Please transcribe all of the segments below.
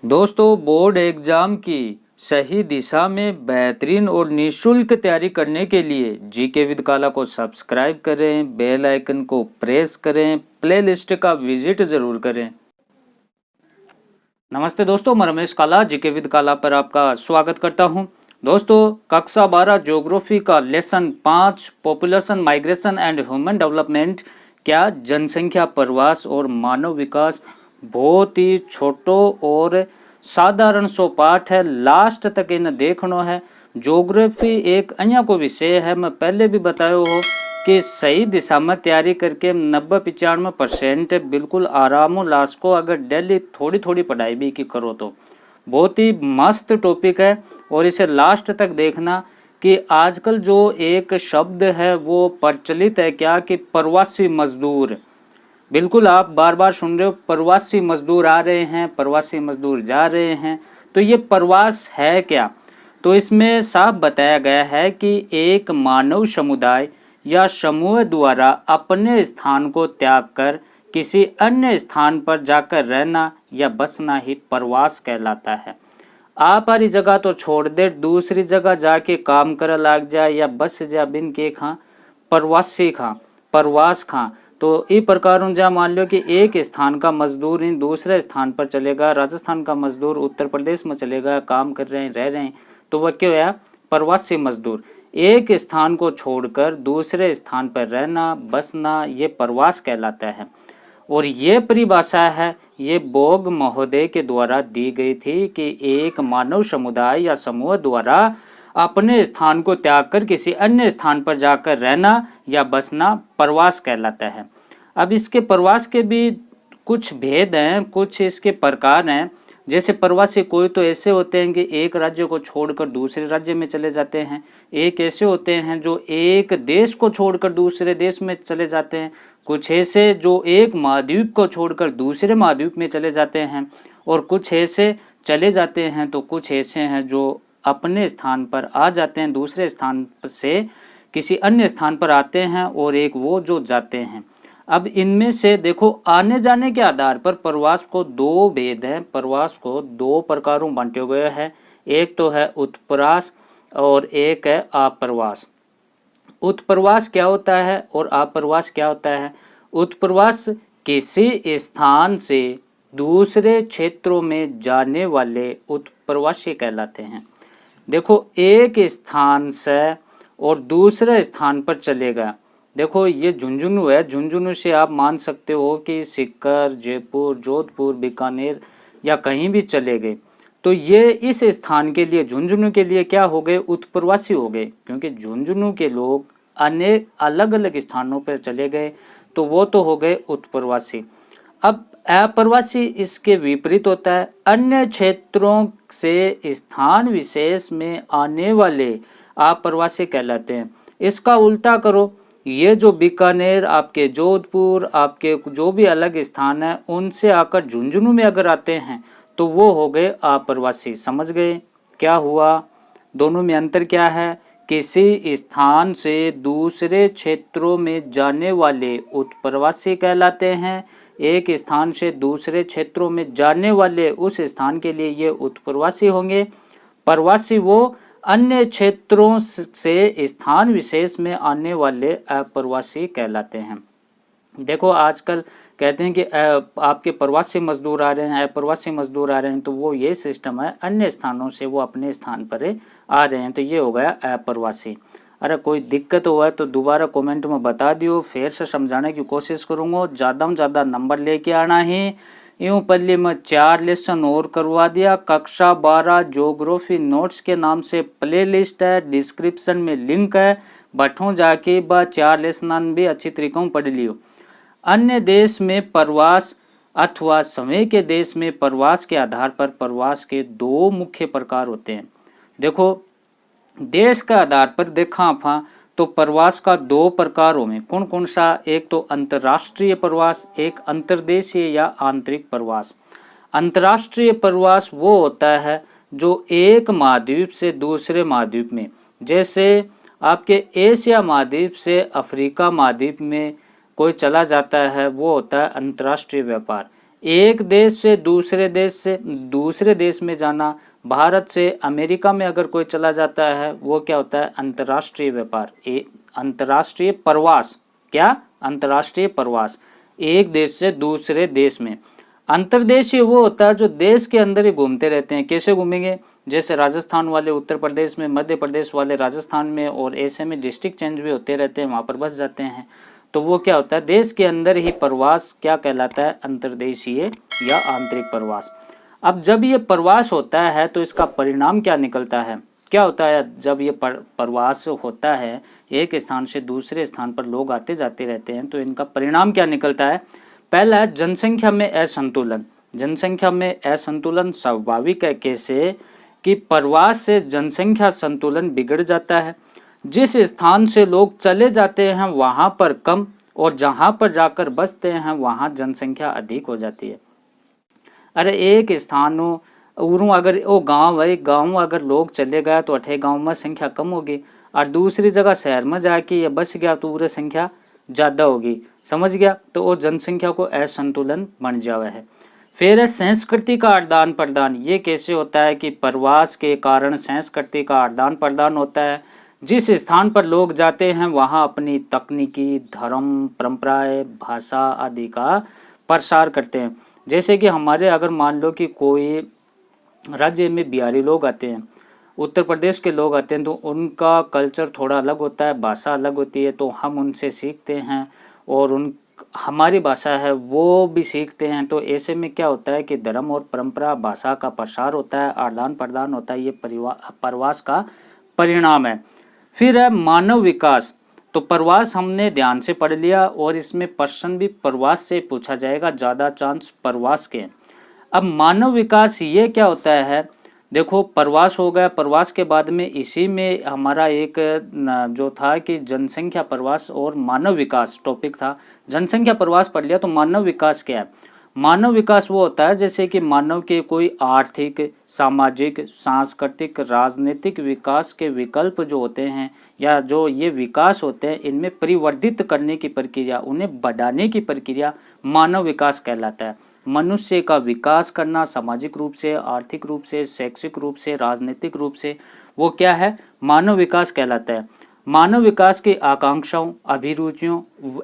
दोस्तों, board exam की सही दिशा में बेहतरीन और निशुल्क तैयारी करने के लिए जीके विद काला को सब्सक्राइब करें, बेल आइकन को प्रेस करें, प्लेलिस्ट का विजिट जरूर करें। नमस्ते दोस्तों, मैं रमेश काला जीके विद काला पर आपका स्वागत करता हूं। दोस्तों, कक्षा 12 ज्योग्राफी का lesson 5 population migration and human development क्या जनसंख्या प्रवास और मानव विकास बहुत ही छोटो और साधारण सो पाठ है। लास्ट तक इन देखनो है। ज्योग्राफी एक अन्य को विषय है, मैं पहले भी बतायो हो कि सही दिशा में तैयारी करके 90-95% बिल्कुल आराम उल्लास को अगर डेली थोड़ी थोड़ी पढ़ाई भी की करो तो बहुत ही मस्त टॉपिक है। और इसे लास्ट तक देखना कि आजकल जो एक शब्द है वो प्रचलित है क्या कि प्रवासी मजदूर। बिल्कुल आप बार बार सुन रहे हो, प्रवासी मजदूर आ रहे हैं, प्रवासी मजदूर जा रहे हैं। तो ये प्रवास है क्या? तो इसमें साफ बताया गया है कि एक मानव समुदाय या समूह द्वारा अपने स्थान को त्याग कर किसी अन्य स्थान पर जाकर रहना या बसना ही प्रवास कहलाता है। आप हरी जगह तो छोड़ दे, दूसरी जगह जाके काम कर लाग जाए या बस जा बिन के खां प्रवासी खां प्रवास खां। तो इस प्रकार जा मान लो कि एक स्थान का मजदूर इन दूसरे स्थान पर चलेगा, राजस्थान का मजदूर उत्तर प्रदेश में चलेगा, काम कर रहे हैं, रह रहे हैं, तो वह क्या है? प्रवासी मजदूर। एक स्थान को छोड़कर दूसरे स्थान पर रहना बसना ये प्रवास कहलाता है। और ये परिभाषा है ये बोग महोदय के द्वारा दी गई थी कि एक मानव समुदाय या समूह द्वारा अपने स्थान को त्याग कर किसी अन्य स्थान पर जाकर रहना या बसना प्रवास कहलाता है। अब इसके प्रवास के भी कुछ भेद हैं, कुछ इसके प्रकार हैं। जैसे प्रवासी कोई तो ऐसे होते हैं कि एक राज्य को छोड़कर दूसरे राज्य में चले जाते हैं, एक ऐसे होते हैं जो एक देश को छोड़कर दूसरे देश में चले जाते हैं, कुछ ऐसे जो एक महाद्वीप को छोड़कर दूसरे महाद्वीप में चले जाते हैं, और कुछ ऐसे चले जाते हैं तो कुछ ऐसे हैं जो अपने स्थान पर आ जाते हैं, दूसरे स्थान से किसी अन्य स्थान पर आते हैं, और एक वो जो जाते हैं। अब इनमें से देखो आने जाने के आधार पर प्रवास को दो भेद हैं, प्रवास को दो प्रकारों बांटे गए हैं। एक तो है उत्प्रवास और एक है अप्रवास। उत्प्रवास क्या होता है और अप्रवास क्या होता है? उत्प्रवास किसी स्थान से दूसरे क्षेत्रों में जाने वाले उत्प्रवासी कहलाते हैं। देखो एक स्थान से और दूसरे स्थान पर चलेगा। देखो ये झुंझुनू है, झुंझुनू से आप मान सकते हो कि सीकर, जयपुर, जोधपुर, बीकानेर या कहीं भी चले गए, तो ये इस स्थान के लिए झुंझुनू के लिए क्या हो गए? उत्प्रवासी हो गए, क्योंकि झुंझुनू के लोग अनेक अलग अलग स्थानों पर चले गए, तो वो तो हो गए उत्प्रवासी। अब अप्रवासी इसके विपरीत होता है। अन्य क्षेत्रों से स्थान विशेष में आने वाले अप्रवासी कहलाते हैं। इसका उल्टा करो, ये जो बीकानेर, आपके जोधपुर, आपके जो भी अलग स्थान है उनसे आकर झुंझुनू में अगर आते हैं तो वो हो गए अप्रवासी। समझ गए क्या हुआ? दोनों में अंतर क्या है? किसी स्थान से दूसरे क्षेत्रों में जाने वाले उत्प्रवासी कहलाते हैं, एक स्थान से दूसरे क्षेत्रों में जाने वाले उस स्थान के लिए ये उत्प्रवासी होंगे। प्रवासी वो अन्य क्षेत्रों से स्थान विशेष में आने वाले अप्रवासी कहलाते हैं। देखो आजकल कहते हैं कि आपके प्रवासी मजदूर आ रहे हैं, अप्रवासी मजदूर आ रहे हैं, तो वो ये सिस्टम है, अन्य स्थानों से वो अपने स्थान पर आ रहे हैं, तो ये हो गया अप्रवासी। अरे कोई दिक्कत हुआ है तो दोबारा कमेंट में बता दियो, फिर से समझाने की कोशिश करूँगा। ज़्यादा में ज़्यादा नंबर लेके आना ही। यूँ पहले मैं 4 लेसन और करवा दिया। कक्षा 12 ज्योग्राफी नोट्स के नाम से प्लेलिस्ट है, डिस्क्रिप्शन में लिंक है, बैठो जाके 4 लेसन भी अच्छी तरीकों पढ़ लियो। अन्य देश में प्रवास अथवा समय के देश में प्रवास के आधार पर प्रवास के दो मुख्य प्रकार होते हैं। देखो देश के आधार पर देखा आप तो प्रवास का दो प्रकारों में कौन कौन सा? एक तो अंतर्राष्ट्रीय प्रवास, एक अंतर्देशीय या आंतरिक प्रवास। अंतर्राष्ट्रीय प्रवास वो होता है जो एक महाद्वीप से दूसरे महाद्वीप में, जैसे आपके एशिया महाद्वीप से अफ्रीका महाद्वीप में कोई चला जाता है, वो होता है अंतर्राष्ट्रीय व्यापार। एक देश से दूसरे देश में जाना, भारत से अमेरिका में अगर कोई चला जाता है वो क्या होता है, अंतर्राष्ट्रीय व्यापार। अंतर्राष्ट्रीय प्रवास, क्या, अंतर्राष्ट्रीय प्रवास, एक देश से दूसरे देश में। अंतर्देशीय वो होता है जो देश के अंदर ही घूमते रहते हैं। कैसे घूमेंगे, जैसे राजस्थान वाले उत्तर प्रदेश में, मध्य प्रदेश वाले राजस्थान में, और ऐसे में डिस्ट्रिक्ट चेंज भी होते रहते हैं, वहाँ पर बस जाते हैं। तो वो क्या होता है, देश के अंदर ही प्रवास क्या कहलाता है, अंतर्देशीय या आंतरिक प्रवास। अब जब ये प्रवास होता है तो इसका परिणाम क्या निकलता है, क्या होता है जब ये प्रवास होता है, एक स्थान से दूसरे स्थान पर लोग आते जाते रहते हैं, तो इनका परिणाम क्या निकलता है। पहला है जनसंख्या में असंतुलन। जनसंख्या में असंतुलन स्वाभाविक है, कैसे कि प्रवास से जनसंख्या संतुलन बिगड़ जाता है। जिस स्थान से लोग चले जाते हैं वहाँ पर कम, और जहाँ पर जाकर बसते हैं वहाँ जनसंख्या अधिक हो जाती है। अरे एक स्थान उरू अगर वो गांव है, गांव अगर लोग चले गए तो अठे गांव में संख्या कम होगी, और दूसरी जगह शहर में जाके या बस गया तो पूरी संख्या ज़्यादा होगी, समझ गया। तो वो जनसंख्या को असंतुलन बन जावा है। फिर है संस्कृति का आदान प्रदान। ये कैसे होता है कि प्रवास के कारण संस्कृति का आदान प्रदान होता है। जिस स्थान पर लोग जाते हैं वहाँ अपनी तकनीकी, धर्म, परंपराएं, भाषा आदि का प्रसार करते हैं। जैसे कि हमारे अगर मान लो कि कोई राज्य में बिहारी लोग आते हैं, उत्तर प्रदेश के लोग आते हैं, तो उनका कल्चर थोड़ा अलग होता है, भाषा अलग होती है, तो हम उनसे सीखते हैं और हमारी भाषा है वो भी सीखते हैं। तो ऐसे में क्या होता है कि धर्म और परंपरा, भाषा का प्रसार होता है, आदान प्रदान होता है। ये प्रवास का परिणाम है। फिर है मानव विकास। तो प्रवास हमने ध्यान से पढ़ लिया, और इसमें प्रश्न भी प्रवास से पूछा जाएगा, ज़्यादा चांस प्रवास के। अब मानव विकास ये क्या होता है, देखो प्रवास हो गया, प्रवास के बाद में इसी में हमारा एक जो था कि जनसंख्या प्रवास और मानव विकास टॉपिक था। जनसंख्या प्रवास पढ़ लिया, तो मानव विकास क्या है। मानव विकास वो होता है जैसे कि मानव के कोई आर्थिक, सामाजिक, सांस्कृतिक, राजनीतिक विकास के विकल्प जो होते हैं, या जो ये विकास होते हैं, इनमें परिवर्धित करने की प्रक्रिया, उन्हें बढ़ाने की प्रक्रिया मानव विकास कहलाता है। मनुष्य का विकास करना सामाजिक रूप से, आर्थिक रूप से, शैक्षिक रूप से, राजनीतिक रूप से, वो क्या है, मानव विकास कहलाता है। मानव विकास की आकांक्षाओं, अभिरुचियों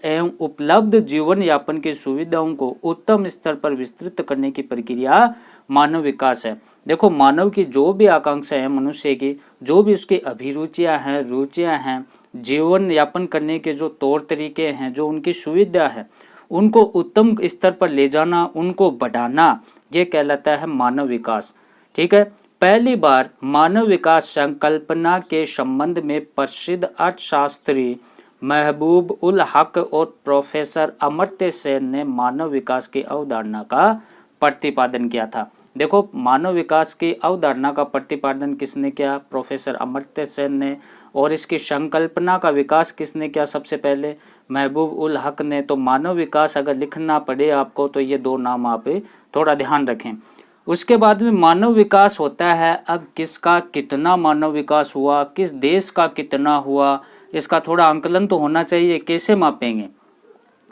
एवं उपलब्ध जीवन यापन की सुविधाओं को उत्तम स्तर पर विस्तृत करने की प्रक्रिया मानव विकास है। देखो मानव की जो भी आकांक्षा है, मनुष्य की जो भी उसकी अभिरुचियां हैं, रुचियां हैं, जीवन यापन करने के जो तौर तरीके हैं, जो उनकी सुविधा है, उनको उत्तम स्तर पर ले जाना, उनको बढ़ाना, ये कहलाता है मानव विकास। ठीक है। पहली बार मानव विकास संकल्पना के संबंध में प्रसिद्ध अर्थशास्त्री महबूब उल हक और प्रोफेसर अमर्त्य सेन ने मानव विकास की अवधारणा का प्रतिपादन किया था। देखो मानव विकास की अवधारणा का प्रतिपादन किसने किया, प्रोफेसर अमर्त्य सेन ने। और इसकी संकल्पना का विकास किसने किया, सबसे पहले महबूब उल हक ने। तो मानव विकास अगर लिखना पड़े आपको तो ये दो नाम आप थोड़ा ध्यान रखें। उसके बाद में मानव विकास होता है, अब किसका कितना मानव विकास हुआ, किस देश का कितना हुआ, इसका थोड़ा आंकलन तो होना चाहिए। कैसे मापेंगे,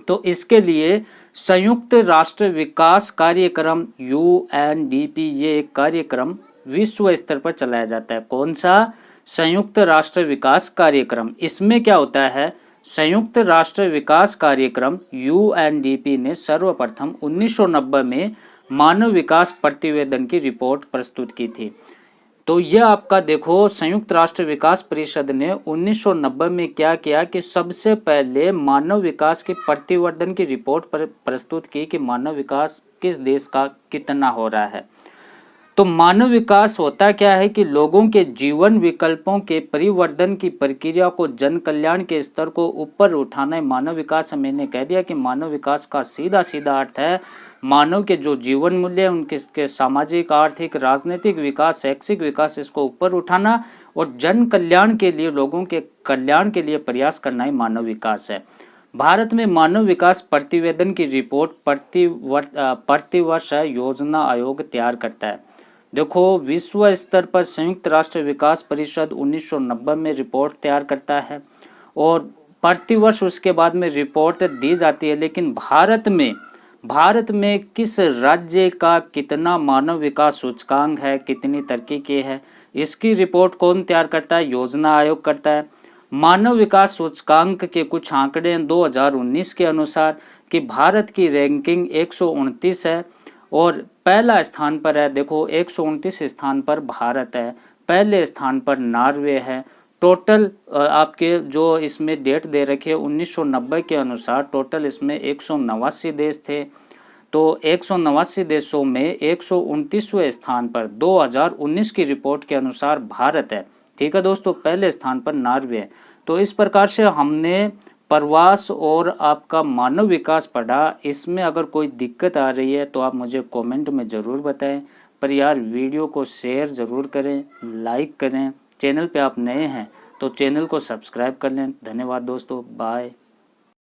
तो इसके लिए संयुक्त राष्ट्र विकास कार्यक्रम UNDP, ये एक कार्यक्रम विश्व स्तर पर चलाया जाता है। कौन सा, संयुक्त राष्ट्र विकास कार्यक्रम। इसमें क्या होता है, संयुक्त राष्ट्र विकास कार्यक्रम UNDP ने सर्वप्रथम 1990 में मानव विकास प्रतिवेदन की रिपोर्ट प्रस्तुत की थी। तो यह आपका देखो संयुक्त राष्ट्र विकास परिषद ने 1990 में क्या किया कि सबसे पहले मानव विकास के प्रतिवेदन की रिपोर्ट पर प्रस्तुत की कि मानव विकास किस देश का कितना हो रहा है। तो मानव विकास होता क्या है कि लोगों के जीवन विकल्पों के परिवर्धन की प्रक्रिया को, जन कल्याण के स्तर को ऊपर उठाना है मानव विकास। मैंने कह दिया कि मानव विकास का सीधा सीधा अर्थ है मानव के जो जीवन मूल्य, उनके सामाजिक, आर्थिक, राजनीतिक विकास, शैक्षिक विकास, इसको ऊपर उठाना और जन कल्याण के लिए, लोगों के कल्याण के लिए प्रयास करना ही मानव विकास है। भारत में मानव विकास प्रतिवेदन की रिपोर्ट प्रतिवर्ष योजना आयोग तैयार करता है। देखो विश्व स्तर पर संयुक्त राष्ट्र विकास परिषद 1990 में रिपोर्ट तैयार करता है और प्रतिवर्ष उसके बाद में रिपोर्ट दी जाती है। लेकिन भारत में भारत में किस राज्य का कितना मानव विकास सूचकांक है, कितनी तरक्की की है, इसकी रिपोर्ट कौन तैयार करता है? योजना आयोग करता है। मानव विकास सूचकांक के कुछ आंकड़े 2019 के अनुसार कि भारत की रैंकिंग 129 है और पहला स्थान पर है, देखो 129 स्थान पर भारत है, पहले स्थान पर नॉर्वे है। टोटल आपके जो इसमें डेट दे रखी है 1990 के अनुसार टोटल इसमें 189 देश थे, तो 189 देशों में 129वें स्थान पर 2019 की रिपोर्ट के अनुसार भारत है। ठीक है दोस्तों, पहले स्थान पर नॉर्वे है। तो इस प्रकार से हमने प्रवास और आपका मानव विकास पढ़ा। इसमें अगर कोई दिक्कत आ रही है तो आप मुझे कमेंट में ज़रूर बताएं, पर यार वीडियो को शेयर ज़रूर करें, लाइक करें। चैनल पे आप नए हैं तो चैनल को सब्सक्राइब कर लें। धन्यवाद दोस्तों, बाय।